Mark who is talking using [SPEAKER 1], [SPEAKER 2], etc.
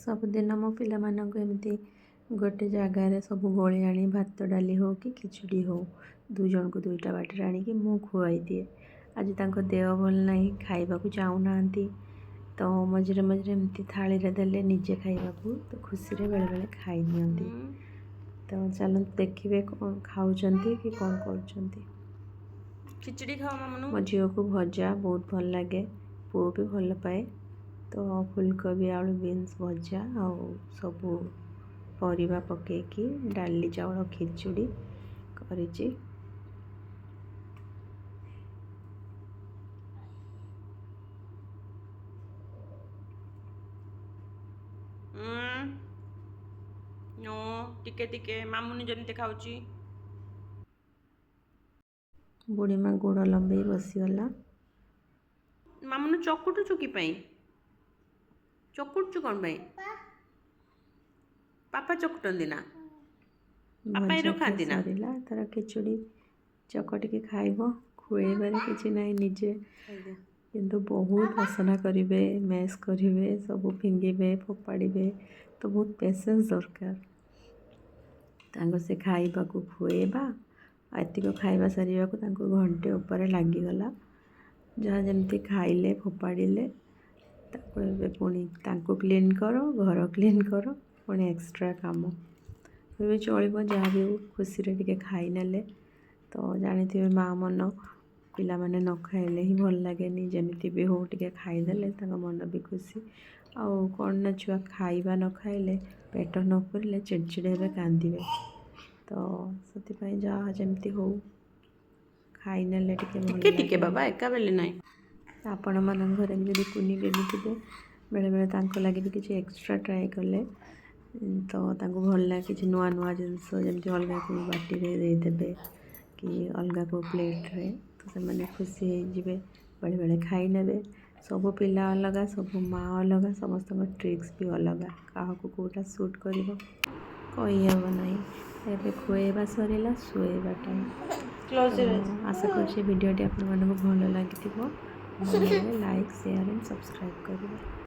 [SPEAKER 1] सबुदिन मो पिलामानंको एमती गोटे जगार सब गोली आनी भात डाली हो कि खिचड़ी हो दु जन को दुईटा बाटर आनिकी मु खुआई दिए। आज तांको देह भल नहीं खाइबा को चाहूना तो मझे मझे एमती थाली रे देले निजे खाइबा को तो खुशी रे बेले बेले खाई नियंती। तो चलते देखिए कौन खाऊचंती कि कौन करूचंती।
[SPEAKER 2] खिचड़ी खाओ मामनू।
[SPEAKER 1] मो झील को भजा बहुत भल लगे, पुओ भी भल पाए। तो फुलकोबी आलू बीन्स भजा आउ सबू परिबा पकेकी डाली चाउल खिचुड़ी करिची।
[SPEAKER 2] नो टिके टिके मामुनी जमते खाऊची।
[SPEAKER 1] बुढ़ी माँ गोड़ लंबे बसीगला।
[SPEAKER 2] मामुनु चकुटुचु कि पाई चकुटुचु कौन पाई पापा चकुटंदी ना पापा एरो खाती ना
[SPEAKER 1] सरिला तार खिचुड़ी चकटिके खाइब खुएबार किछि नहीं निजे किंतु बहुत वासना करिवे मैस करिवे सब फिंगिबे फोपाड़िबे तो बहुत पेशेंस दरकार तांको से खाइबा को खुएबा एतिक खाइबा सारिबा को तांको घंटे ऊपर लागिगला जहाँ जमती खाइले फोपाड़िले पुणी तांको क्लीन करो घर क्लीन करो पुणी एक्स्ट्रा काम फिर भी चलो जहाँ भी हो खुशी रे टिके खाई नेले। तो जानी माँ मन पिला माने न खाइले ही भल लगे जमीती भी हो टिके खाईदेले मन भी खुशी आउ कौन ना छुआ खाइबा न खाइले पेट न पुरले चिड़चिड़ हे कांदिबे। तो से जहाँ जमती हो खाई नेले
[SPEAKER 2] टिके टिके बाबा एका बेले नहीं
[SPEAKER 1] आपण मन घर जब कुनी बेबी थे बेले बेले तांको लगे भी किसी एक्स्ट्रा ट्राए कले तो तांको भल लगे कि नुआ नुआ जिनस जमी अलग को बाटी रे देदेबे कि अलग को प्लेट रे तो से मैंने खुशी होइजिबे बेले बेले खाई नेबे। सब पिला अलग सब माँ अलग समस्त ट्रिक्स भी अलग क्या कोटा सुट कर कहीहब ना ए खुएबा सरला शुएबा टाइम। आशा कर भिडियोटी आप भल लगी लाइक शेयर एंड सब्सक्राइब करेंगे।